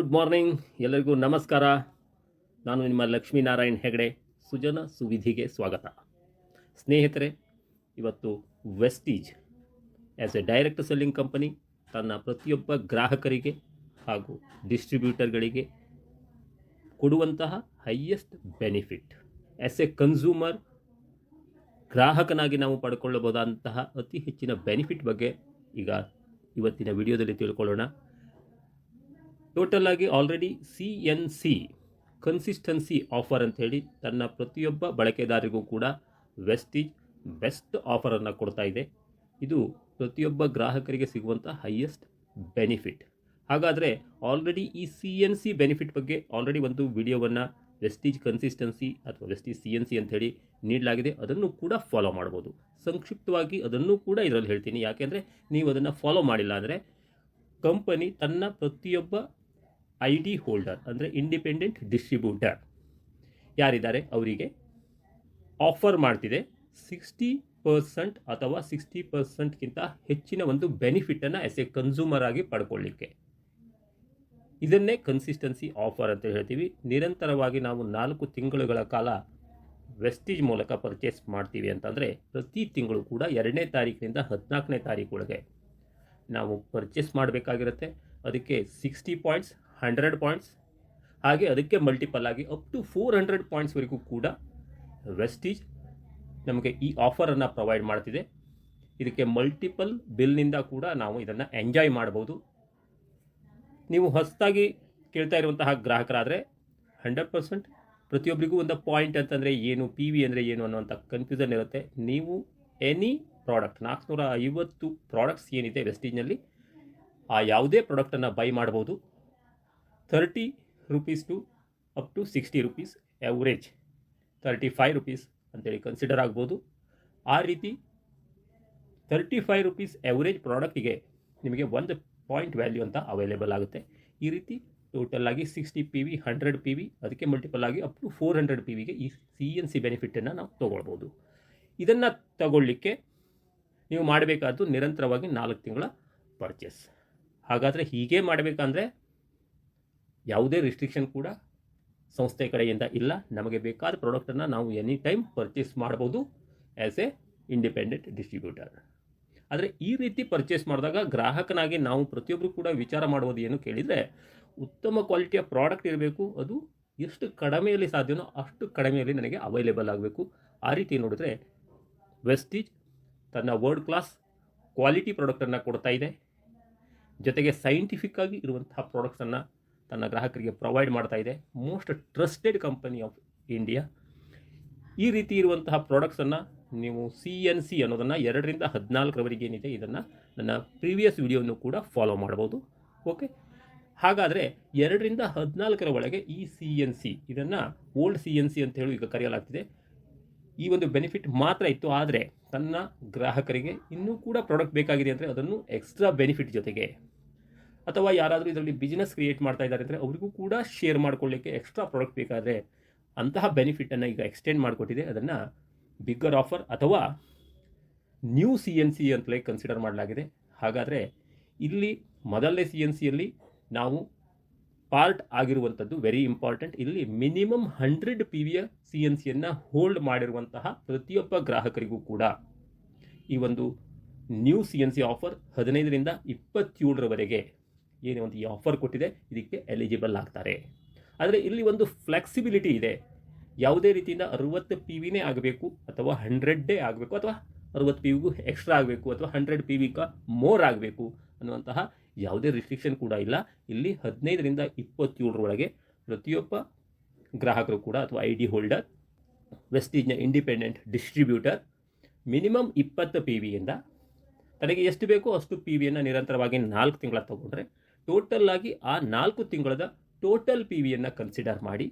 Good morning, ಎಲ್ಲರಿಗೂ ನಮಸ್ಕಾರ. ನಾನು ನಿಮ್ಮ ಲಕ್ಷ್ಮೀನಾರಾಯಣ್ ಹೆಗಡೆ. ಸುಜನ ಸುವಿಧಿಗೆ ಸ್ವಾಗತ. ಸ್ನೇಹಿತರೆ, ಇವತ್ತು Vestige as a direct selling company ತನ್ನ ಪ್ರತಿಯೊಬ್ಬ ಗ್ರಾಹಕರಿಗೆ ಹಾಗೂ ಡಿಸ್ಟ್ರಿಬ್ಯೂಟರ್ಗಳಿಗೆ ಕೊಡುವಂತಹ highest benefit as a consumer ಗ್ರಾಹಕನಾಗಿ ನಾವು ಪಡ್ಕೊಳ್ಳಬಹುದಂತಹ ಅತಿ ಹೆಚ್ಚಿನ ಬೆನಿಫಿಟ್ ಬಗ್ಗೆ ಈಗ ಇವತ್ತಿನ ವಿಡಿಯೋದಲ್ಲಿ ತಿಳ್ಕೊಳ್ಳೋಣ. ಟೋಟಲ್ ಆಗಿ ಆಲ್ರೆಡಿ CNC ಕನ್ಸಿಸ್ಟೆನ್ಸಿ ಆಫರ್ ಅಂತ ಹೇಳಿ ತನ್ನ ಪ್ರತಿಯೊಬ್ಬ ಬಳಕೆದಾರರಿಗೂ ಕೂಡ ವೆಸ್ಟೀಜ್ ಬೆಸ್ಟ್ ಆಫರನ್ನು ಕೊಡ್ತಾ ಇದೆ. ಇದು ಪ್ರತಿಯೊಬ್ಬ ಗ್ರಾಹಕರಿಗೆ ಸಿಗುವಂಥ ಹೈಯೆಸ್ಟ್ ಬೆನಿಫಿಟ್. ಹಾಗಾದರೆ ಆಲ್ರೆಡಿ ಈ CNC ಬೆನಿಫಿಟ್ ಬಗ್ಗೆ ಆಲ್ರೆಡಿ ಒಂದು ವಿಡಿಯೋವನ್ನು ವೆಸ್ಟೀಜ್ ಕನ್ಸಿಸ್ಟೆನ್ಸಿ ಅಥವಾ ವೆಸ್ಟೀಜ್ CNC ಅಂತ ಹೇಳಿ ನೀಡಲಾಗಿದೆ. ಅದನ್ನು ಕೂಡ ಫಾಲೋ ಮಾಡ್ಬೋದು. ಸಂಕ್ಷಿಪ್ತವಾಗಿ ಅದನ್ನು ಕೂಡ ಇದರಲ್ಲಿ ಹೇಳ್ತೀನಿ. ಯಾಕೆಂದರೆ ನೀವು ಅದನ್ನು ಫಾಲೋ ಮಾಡಿಲ್ಲ ಅಂದರೆ ಕಂಪನಿ ತನ್ನ ಪ್ರತಿಯೊಬ್ಬ ID ಹೋಲ್ಡರ್ ಅಂದರೆ ಇಂಡಿಪೆಂಡೆಂಟ್ ಡಿಸ್ಟ್ರಿಬ್ಯೂಟರ್ ಯಾರಿದ್ದಾರೆ ಅವರಿಗೆ ಆಫರ್ ಮಾಡ್ತಿದೆ 60% ಅಥವಾ 60%ಗಿಂತ ಹೆಚ್ಚಿನ ಒಂದು ಬೆನಿಫಿಟನ್ನು ಆಸ್ ಎ ಕನ್ಸ್ಯೂಮರ್ ಆಗಿ ಪಡ್ಕೊಳ್ಳಿಕ್ಕೆ. ಇದನ್ನೇ ಕನ್ಸಿಸ್ಟೆನ್ಸಿ ಆಫರ್ ಅಂತ ಹೇಳ್ತೀವಿ. ನಿರಂತರವಾಗಿ ನಾವು 4 ತಿಂಗಳುಗಳ ಕಾಲ ವೆಸ್ಟೀಜ್ ಮೂಲಕ ಪರ್ಚೇಸ್ ಮಾಡ್ತೀವಿ ಅಂತಂದರೆ ಪ್ರತಿ ತಿಂಗಳು ಕೂಡ 2ನೇ ತಾರೀಕಿನಿಂದ 14ನೇ ತಾರೀಕು ನಾವು ಪರ್ಚೇಸ್ ಮಾಡಬೇಕಾಗಿರುತ್ತೆ. ಅದಕ್ಕೆ 60 ಪಾಯಿಂಟ್ಸ್, 100 ಪಾಯಿಂಟ್ಸ್, ಹಾಗೆ ಅದಕ್ಕೆ ಮಲ್ಟಿಪಲ್ ಆಗಿ ಅಪ್ ಟು 400 ಪಾಯಿಂಟ್ಸ್ವರೆಗೂ ಕೂಡ ವೆಸ್ಟೀಜ್ ನಮಗೆ ಈ ಆಫರನ್ನು ಪ್ರೊವೈಡ್ ಮಾಡ್ತಿದೆ. ಇದಕ್ಕೆ ಮಲ್ಟಿಪಲ್ ಬಿಲ್ನಿಂದ ಕೂಡ ನಾವು ಇದನ್ನು ಎಂಜಾಯ್ ಮಾಡ್ಬೋದು. ನೀವು ಹೊಸದಾಗಿ ಕೇಳ್ತಾ ಇರುವಂತಹ ಗ್ರಾಹಕರಾದರೆ 100% ಪ್ರತಿಯೊಬ್ಬರಿಗೂ ಒಂದು ಪಾಯಿಂಟ್ ಅಂತಂದರೆ ಏನು, PV ಅಂದರೆ ಏನು ಅನ್ನೋಂಥ ಕನ್ಫ್ಯೂಷನ್ ಇರುತ್ತೆ. ನೀವು ಎನಿ ಪ್ರಾಡಕ್ಟ್ 450 ಪ್ರಾಡಕ್ಟ್ಸ್ ಏನಿದೆ ವೆಸ್ಟೀಜ್ನಲ್ಲಿ ಆ ಯಾವುದೇ ಪ್ರಾಡಕ್ಟನ್ನು ಬೈ ಮಾಡ್ಬೋದು. 30 rupees to up to 60 rupees, average 35 rupees ಅಂತೇಳಿ ಕನ್ಸಿಡರ್ ಆಗ್ಬೋದು. ಆ ರೀತಿ 35 ರೂಪೀಸ್ ಎವರೇಜ್ ಪ್ರಾಡಕ್ಟಿಗೆ ನಿಮಗೆ 1 ಪಾಯಿಂಟ್ ವ್ಯಾಲ್ಯೂ ಅಂತ ಅವೈಲೇಬಲ್ ಆಗುತ್ತೆ. ಈ ರೀತಿ ಟೋಟಲ್ ಆಗಿ 60 PV, 100 PV, ಅದಕ್ಕೆ ಮಲ್ಟಿಪಲ್ ಆಗಿ ಅಪ್ ಟು 400 PVಗೆ ಈ CNC ಬೆನಿಫಿಟನ್ನು ನಾವು ತೊಗೊಳ್ಬೋದು. ಇದನ್ನು ತಗೊಳ್ಳಿಕ್ಕೆ ನೀವು ಮಾಡಬೇಕಾದ್ದು ನಿರಂತರವಾಗಿ 4 ತಿಂಗಳ ಪರ್ಚೇಸ್. ಹಾಗಾದರೆ ಹೀಗೆ ಮಾಡಬೇಕಂದ್ರೆ ಯಾವುದೇ ರಿಸ್ಟ್ರಿಕ್ಷನ್ ಕೂಡ ಸಂಸ್ಥೆ ಕಡೆಯಿಂದ ಇಲ್ಲ. ನಮಗೆ ಬೇಕಾದ ಪ್ರಾಡಕ್ಟನ್ನು ನಾವು ಎನಿ ಟೈಮ್ ಪರ್ಚೇಸ್ ಮಾಡ್ಬೋದು ಆ್ಯಸ್ ಎ ಇಂಡಿಪೆಂಡೆಂಟ್ ಡಿಸ್ಟ್ರಿಬ್ಯೂಟರ್. ಆದರೆ ಈ ರೀತಿ ಪರ್ಚೇಸ್ ಮಾಡಿದಾಗ ಗ್ರಾಹಕನಾಗಿ ನಾವು ಪ್ರತಿಯೊಬ್ಬರು ಕೂಡ ವಿಚಾರ ಮಾಡುವುದು ಏನು ಕೇಳಿದರೆ, ಉತ್ತಮ ಕ್ವಾಲಿಟಿಯ ಪ್ರಾಡಕ್ಟ್ ಇರಬೇಕು. ಅದು ಎಷ್ಟು ಕಡಿಮೆಯಲ್ಲಿ ಸಾಧ್ಯವೋ ಅಷ್ಟು ಕಡಿಮೆಯಲ್ಲಿ ನನಗೆ ಅವೈಲೇಬಲ್ ಆಗಬೇಕು. ಆ ರೀತಿ ನೋಡಿದ್ರೆ ವೆಸ್ಟೀಜ್ ತನ್ನ ವರ್ಲ್ಡ್ ಕ್ಲಾಸ್ ಕ್ವಾಲಿಟಿ ಪ್ರಾಡಕ್ಟನ್ನು ಕೊಡ್ತಾ ಇದೆ. ಜೊತೆಗೆ ಸೈಂಟಿಫಿಕ್ ಆಗಿ ಇರುವಂತಹ ಪ್ರಾಡಕ್ಟ್ಸನ್ನು ತನ್ನ ಗ್ರಾಹಕರಿಗೆ ಪ್ರೊವೈಡ್ ಮಾಡ್ತಾ ಇದೆ. Most trusted company of India. ಈ ರೀತಿ ಇರುವಂತಹ ಪ್ರಾಡಕ್ಟ್ಸನ್ನು ನೀವು CNC ಅನ್ನೋದನ್ನು 2ರಿಂದ 14ರವರೆಗೆ ಏನಿದೆ ಇದನ್ನು ನನ್ನ ಪ್ರೀವಿಯಸ್ ವಿಡಿಯೋವನ್ನು ಕೂಡ ಫಾಲೋ ಮಾಡ್ಬೋದು. ಓಕೆ, ಹಾಗಾದರೆ 2ರಿಂದ 14ರ ಒಳಗೆ ಈ CNC ಇದನ್ನು ಓಲ್ಡ್ CNC ಅಂತ ಹೇಳಿ ಈಗ ಕರೆಯಲಾಗ್ತಿದೆ. ಈ ಒಂದು ಬೆನಿಫಿಟ್ ಮಾತ್ರ ಇತ್ತು. ಆದರೆ ತನ್ನ ಗ್ರಾಹಕರಿಗೆ ಇನ್ನೂ ಕೂಡ ಪ್ರಾಡಕ್ಟ್ ಬೇಕಾಗಿದೆ ಅಂದರೆ ಅದನ್ನು ಎಕ್ಸ್ಟ್ರಾ ಬೆನಿಫಿಟ್ ಜೊತೆಗೆ, ಅಥವಾ ಯಾರಾದರೂ ಇದರಲ್ಲಿ ಬಿಸ್ನೆಸ್ ಕ್ರಿಯೇಟ್ ಮಾಡ್ತಾ ಇದ್ದಾರೆ ಅಂದರೆ ಅವರಿಗೂ ಕೂಡ ಶೇರ್ ಮಾಡ್ಕೊಳ್ಳಿಕ್ಕೆ ಎಕ್ಸ್ಟ್ರಾ ಪ್ರಾಡಕ್ಟ್ ಬೇಕಾದರೆ ಅಂತಹ ಬೆನಿಫಿಟನ್ನು ಈಗ ಎಕ್ಸ್ಟೆಂಡ್ ಮಾಡಿಕೊಟ್ಟಿದೆ. ಅದನ್ನು ಬಿಗ್ಗರ್ ಆಫರ್ ಅಥವಾ ನ್ಯೂ CNC ಅಂತಲೇ ಕನ್ಸಿಡರ್ ಮಾಡಲಾಗಿದೆ. ಹಾಗಾದರೆ ಇಲ್ಲಿ ಮೊದಲನೇ CNCಯಲ್ಲಿ ನಾವು ಪಾರ್ಟ್ ಆಗಿರುವಂಥದ್ದು ವೆರಿ ಇಂಪಾರ್ಟೆಂಟ್. ಇಲ್ಲಿ ಮಿನಿಮಮ್ 100 PVಯ CNCಯನ್ನು ಹೋಲ್ಡ್ ಮಾಡಿರುವಂತಹ ಪ್ರತಿಯೊಬ್ಬ ಗ್ರಾಹಕರಿಗೂ ಕೂಡ ಈ ಒಂದು ನ್ಯೂ CNC ಆಫರ್ 15ರಿಂದ 27ರವರೆಗೆ ಏನು ಒಂದು ಈ ಆಫರ್ ಕೊಟ್ಟಿದೆ ಇದಕ್ಕೆ ಎಲಿಜಿಬಲ್ ಆಗ್ತಾರೆ. ಆದರೆ ಇಲ್ಲಿ ಒಂದು ಫ್ಲೆಕ್ಸಿಬಿಲಿಟಿ ಇದೆ. ಯಾವುದೇ ರೀತಿಯಿಂದ 60 PVನೇ ಆಗಬೇಕು ಅಥವಾ 100 ಆಗಬೇಕು ಅಥವಾ 60 PVಗೂ ಎಕ್ಸ್ಟ್ರಾ ಆಗಬೇಕು ಅಥವಾ 100 PVಗ ಮೋರ್ ಆಗಬೇಕು ಅನ್ನುವಂತಹ ಯಾವುದೇ ರಿಸ್ಟ್ರಿಕ್ಷನ್ ಕೂಡ ಇಲ್ಲ. ಇಲ್ಲಿ 15ರಿಂದ 27ರೊಳಗೆ ಪ್ರತಿಯೊಬ್ಬ ಗ್ರಾಹಕರು ಕೂಡ ಅಥವಾ ID ಹೋಲ್ಡರ್ ವೆಸ್ಟೀಜ್ನ ಇಂಡಿಪೆಂಡೆಂಟ್ ಡಿಸ್ಟ್ರಿಬ್ಯೂಟರ್ ಮಿನಿಮಮ್ 20 PVಯಿಂದ ತನಗೆ ಎಷ್ಟು ಬೇಕೋ ಅಷ್ಟು PVಯನ್ನು ನಿರಂತರವಾಗಿ 4 ತಿಂಗಳ ತಗೊಂಡ್ರೆ ಟೋಟಲ್ ಆಗಿ ಆ 4 ತಿಂಗಳದ ಟೋಟಲ್ PVಯನ್ನು ಕನ್ಸಿಡರ್ ಮಾಡಿ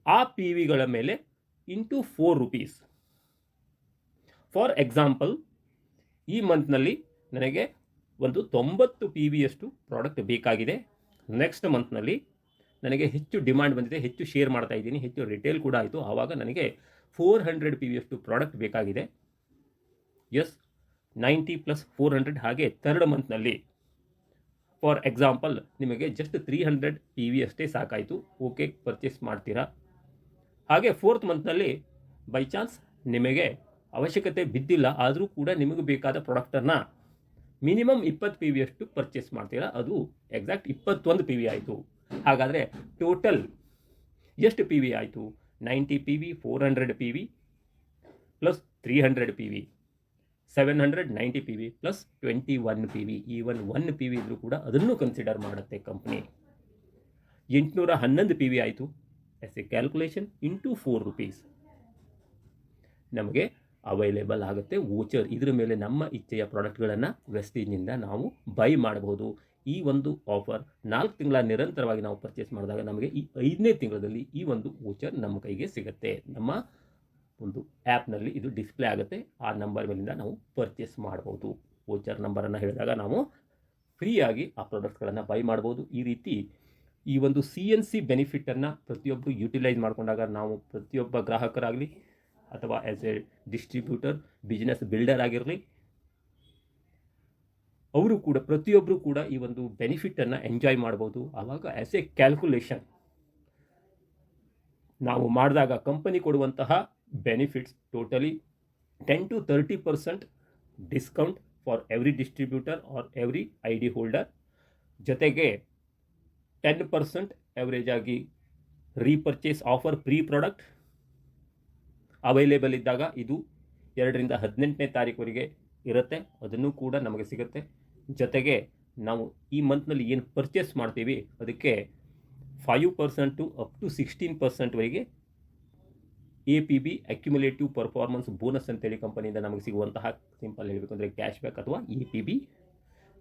ಆ PVಗಳ ಮೇಲೆ ಇಂಟು 4 ರೂಪೀಸ್. ಫಾರ್ ಎಕ್ಸಾಂಪಲ್, ಈ ಮಂತ್ನಲ್ಲಿ ನನಗೆ ಒಂದು 90 PVಯಷ್ಟು ಪ್ರಾಡಕ್ಟ್ ಬೇಕಾಗಿದೆ. ನೆಕ್ಸ್ಟ್ ಮಂತ್ನಲ್ಲಿ ನನಗೆ ಹೆಚ್ಚು ಡಿಮಾಂಡ್ ಬಂದಿದೆ, ಹೆಚ್ಚು ಶೇರ್ ಮಾಡ್ತಾ ಇದ್ದೀನಿ, ಹೆಚ್ಚು ರಿಟೇಲ್ ಕೂಡ ಆಯಿತು. ಆವಾಗ ನನಗೆ 400 PVಯಷ್ಟು ಪ್ರಾಡಕ್ಟ್ ಬೇಕಾಗಿದೆ. ಎಸ್, 90 + 400. ಹಾಗೆ ಥರ್ಡ್ ಮಂತ್ನಲ್ಲಿ ಫಾರ್ ಎಕ್ಸಾಂಪಲ್ ನಿಮಗೆ ಜಸ್ಟ್ 300 PV ಅಷ್ಟೇ ಸಾಕಾಯಿತು, ಓಕೆ ಪರ್ಚೇಸ್ ಮಾಡ್ತೀರಾ. ಹಾಗೆ 4th ಮಂತ್ನಲ್ಲಿ ಬೈ ಚಾನ್ಸ್ ನಿಮಗೆ ಅವಶ್ಯಕತೆ ಬಿದ್ದಿಲ್ಲ, ಆದರೂ ಕೂಡ ನಿಮಗೆ ಬೇಕಾದ ಪ್ರಾಡಕ್ಟನ್ನು ಮಿನಿಮಮ್ 20 PV ಅಷ್ಟು ಪರ್ಚೇಸ್ ಮಾಡ್ತೀರಾ, ಅದು ಎಕ್ಸಾಕ್ಟ್ 21 PV ಆಯಿತು. ಹಾಗಾದರೆ ಟೋಟಲ್ ಎಷ್ಟು PV ಆಯಿತು? 90 PV, 400 PV plus 300 PV, 790 PV plus 21 PV. Even 1 PV ಇದ್ರೂ ಕೂಡ ಅದನ್ನು ಕನ್ಸಿಡರ್ ಮಾಡುತ್ತೆ ಕಂಪ್ನಿ. 811 PV ಆಯಿತು. As a calculation into 4 rupees ನಮಗೆ ಅವೈಲೇಬಲ್ ಆಗುತ್ತೆ ವೋಚರ್. ಇದ್ರ ಮೇಲೆ ನಮ್ಮ ಇಚ್ಛೆಯ ಪ್ರಾಡಕ್ಟ್ಗಳನ್ನು ವೆಸ್ಟೀಜ್ನಿಂದ ನಾವು ಬೈ ಮಾಡಬಹುದು. ಈ ಒಂದು ಆಫರ್ 4 ತಿಂಗಳ ನಿರಂತರವಾಗಿ ನಾವು ಪರ್ಚೇಸ್ ಮಾಡಿದಾಗ ನಮಗೆ ಈ 5ನೇ ತಿಂಗಳಲ್ಲಿ ಈ ಒಂದು ವೋಚರ್ ನಮ್ಮ ಕೈಗೆ ಸಿಗುತ್ತೆ. ನಮ್ಮ ಒಂದು ಆ್ಯಪ್ನಲ್ಲಿ ಇದು ಡಿಸ್ಪ್ಲೇ ಆಗುತ್ತೆ. ಆ ನಂಬರ್ ಮೇಲಿಂದ ನಾವು ಪರ್ಚೇಸ್ ಮಾಡ್ಬೋದು. ವೋಚರ್ ನಂಬರನ್ನು ಹೇಳಿದಾಗ ನಾವು ಫ್ರೀಯಾಗಿ ಆ ಪ್ರಾಡಕ್ಟ್ಸ್ಗಳನ್ನು ಬೈ ಮಾಡ್ಬೋದು. ಈ ರೀತಿ ಈ ಒಂದು CNC ಬೆನಿಫಿಟನ್ನು ಪ್ರತಿಯೊಬ್ಬರು ಯೂಟಿಲೈಸ್ ಮಾಡಿಕೊಂಡಾಗ ನಾವು ಪ್ರತಿಯೊಬ್ಬ ಗ್ರಾಹಕರಾಗಲಿ ಅಥವಾ as A distributor, business builder ಆಗಿರಲಿ, ಅವರು ಕೂಡ ಪ್ರತಿಯೊಬ್ಬರು ಕೂಡ ಈ ಒಂದು ಬೆನಿಫಿಟನ್ನು ಎಂಜಾಯ್ ಮಾಡ್ಬೋದು. ಆವಾಗ ಆ್ಯಸ್ ಎ ಕ್ಯಾಲ್ಕುಲೇಷನ್ ನಾವು ಮಾಡಿದಾಗ ಕಂಪನಿ ಕೊಡುವಂತಹ benefits totally 10 to 30% discount for every distributor or every ID holder, ಜೊತೆಗೆ 10% ಎವರೇಜ್ ಆಗಿ repurchase offer free product available ಇದ್ದಾಗ ಇದು 2 ರಿಂದ 18ನೇ ತಾರೀಕುವರೆಗೆ ಇರುತ್ತೆ, ಅದನ್ನು ಕೂಡ ನಮಗೆ ಸಿಗುತ್ತೆ. ಜೊತೆಗೆ ನಾವು ಈ ಮಂತ್ನಲ್ಲಿ ಏನು ಪರ್ಚೇಸ್ ಮಾಡ್ತೀವಿ ಅದಕ್ಕೆ 5% ಟು ಅಪ್ ಟು 16%ವರೆಗೆ APB ಅಕ್ಯುಮುಲೇಟಿವ್ ಪರ್ಫಾರ್ಮೆನ್ಸ್ ಬೋನಸ್ ಅಂತೇಳಿ ಕಂಪನಿಯಿಂದ ನಮಗೆ ಸಿಗುವಂತಹ, ಸಿಂಪಲ್ ಹೇಳಬೇಕು ಅಂದರೆ ಕ್ಯಾಶ್ ಬ್ಯಾಕ್ ಅಥವಾ APB.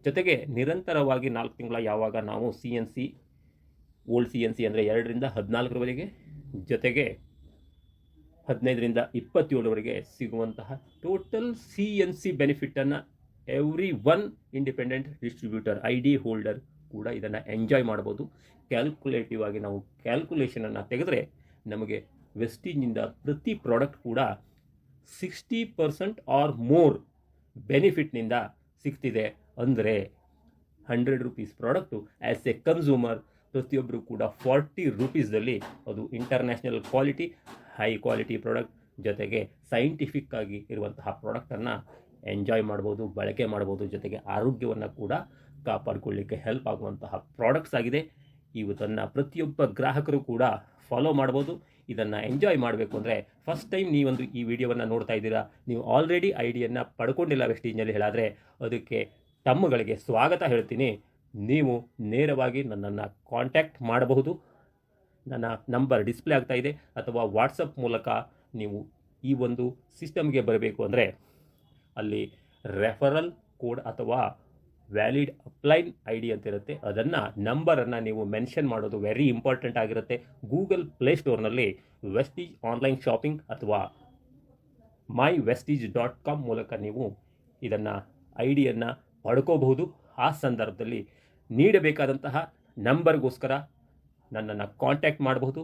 ಜೊತೆಗೆ ನಿರಂತರವಾಗಿ 4 ತಿಂಗಳ ಯಾವಾಗ ನಾವು CNC ಓಲ್ಡ್ CNC ಅಂದರೆ 2 ರಿಂದ 14ರವರೆಗೆ, ಜೊತೆಗೆ 15 ರಿಂದ 27ರವರೆಗೆ ಸಿಗುವಂತಹ ಟೋಟಲ್ CNC ಬೆನಿಫಿಟನ್ನು everyone independent distributor ID holder ಕೂಡ ಇದನ್ನು ಎಂಜಾಯ್ ಮಾಡ್ಬೋದು. ಕ್ಯಾಲ್ಕುಲೇಟಿವ್ ಆಗಿ ನಾವು ಕ್ಯಾಲ್ಕುಲೇಷನನ್ನು ತೆಗೆದರೆ ನಮಗೆ ವೆಸ್ಟೀಜ್ನಿಂದ ಪ್ರತಿ ಪ್ರಾಡಕ್ಟ್ ಕೂಡ 60% ಆರ್ ಮೋರ್ ಬೆನಿಫಿಟ್ನಿಂದ ಸಿಗ್ತಿದೆ. ಅಂದರೆ 100 rupees product as a consumer ಪ್ರತಿಯೊಬ್ಬರು ಕೂಡ 40 rupeesದಲ್ಲಿ ಅದು international quality, high quality product, ಜೊತೆಗೆ ಸೈಂಟಿಫಿಕ್ ಆಗಿ ಇರುವಂತಹ ಪ್ರಾಡಕ್ಟನ್ನು ಎಂಜಾಯ್ ಮಾಡ್ಬೋದು, ಬಳಕೆ ಮಾಡ್ಬೋದು. ಜೊತೆಗೆ ಆರೋಗ್ಯವನ್ನು ಕೂಡ ಕಾಪಾಡಿಕೊಳ್ಳಿಕ್ಕೆ ಹೆಲ್ಪ್ ಆಗುವಂತಹ ಪ್ರಾಡಕ್ಟ್ಸ್ ಆಗಿದೆ. ಇವತ್ತನ್ನು ಪ್ರತಿಯೊಬ್ಬ ಗ್ರಾಹಕರು ಕೂಡ ಫಾಲೋ ಮಾಡ್ಬೋದು. ಇದನ್ನು ಎಂಜಾಯ್ ಮಾಡಬೇಕು ಅಂದರೆ ಫಸ್ಟ್ ಟೈಮ್ ನೀವೊಂದು ಈ ವಿಡಿಯೋವನ್ನು ನೋಡ್ತಾ ಇದ್ದೀರಾ, ನೀವು ಆಲ್ರೆಡಿ ಐಡಿಯನ್ನು ಪಡ್ಕೊಂಡಿಲ್ಲ ವೆಸ್ಟೀಜ್ನಲ್ಲಿ ಹೇಳಾದರೆ ಅದಕ್ಕೆ ತಮ್ಮಗಳಿಗೆ ಸ್ವಾಗತ ಹೇಳ್ತೀನಿ. ನೀವು ನೇರವಾಗಿ ನನ್ನನ್ನು ಕಾಂಟ್ಯಾಕ್ಟ್ ಮಾಡಬಹುದು. ನನ್ನ ನಂಬರ್ ಡಿಸ್ಪ್ಲೇ ಆಗ್ತಾ ಇದೆ, ಅಥವಾ ವಾಟ್ಸಪ್ ಮೂಲಕ ನೀವು ಈ ಒಂದು ಸಿಸ್ಟಮ್ಗೆ ಬರಬೇಕು ಅಂದರೆ ಅಲ್ಲಿ ರೆಫರಲ್ ಕೋಡ್ ಅಥವಾ ವ್ಯಾಲಿಡ್ ಅಪ್ಲೈನ್ ID ಅಂತ ಇರುತ್ತೆ. ಅದನ್ನು ನಂಬರನ್ನು ನೀವು ಮೆನ್ಷನ್ ಮಾಡೋದು ವೆರಿ ಇಂಪಾರ್ಟೆಂಟ್ ಆಗಿರುತ್ತೆ. ಗೂಗಲ್ ಪ್ಲೇಸ್ಟೋರ್ನಲ್ಲಿ ವೆಸ್ಟೀಜ್ ಆನ್ಲೈನ್ ಶಾಪಿಂಗ್ ಅಥವಾ myvestige.com ಮೂಲಕ ನೀವು ಇದನ್ನು IDಯನ್ನು ಪಡ್ಕೋಬಹುದು. ಆ ಸಂದರ್ಭದಲ್ಲಿ ನೀಡಬೇಕಾದಂತಹ ನಂಬರ್ಗೋಸ್ಕರ ನನ್ನನ್ನು ಕಾಂಟ್ಯಾಕ್ಟ್ ಮಾಡಬಹುದು.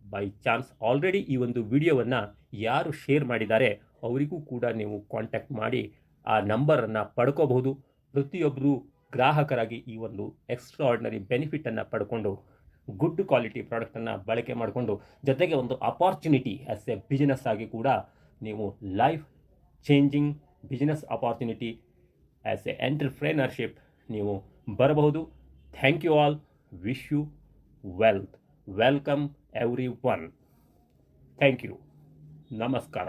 ಬೈ ಚಾನ್ಸ್ ಆಲ್ರೆಡಿ ಈ ಒಂದು ವಿಡಿಯೋವನ್ನು ಯಾರು ಶೇರ್ ಮಾಡಿದ್ದಾರೆ ಅವರಿಗೂ ಕೂಡ ನೀವು ಕಾಂಟ್ಯಾಕ್ಟ್ ಮಾಡಿ ಆ ನಂಬರನ್ನು ಪಡ್ಕೋಬಹುದು. ಪ್ರತಿಯೊಬ್ಬರು ಗ್ರಾಹಕರಾಗಿ ಈ ಒಂದು ಎಕ್ಸ್ಟ್ರಾ ಆರ್ಡಿನರಿ ಬೆನಿಫಿಟನ್ನು ಪಡ್ಕೊಂಡು ಗುಡ್ ಕ್ವಾಲಿಟಿ ಪ್ರಾಡಕ್ಟನ್ನು ಬಳಕೆ ಮಾಡಿಕೊಂಡು, ಜೊತೆಗೆ ಒಂದು ಅಪಾರ್ಚುನಿಟಿ ಆ್ಯಸ್ ಎ ಬಿಸ್ನೆಸ್ ಆಗಿ ಕೂಡ ನೀವು life changing business opportunity as a entrepreneurship ನೀವು ಬರಬಹುದು. Thank you all. Wish you wealth. Welcome everyone. Thank you. ನಮಸ್ಕಾರ.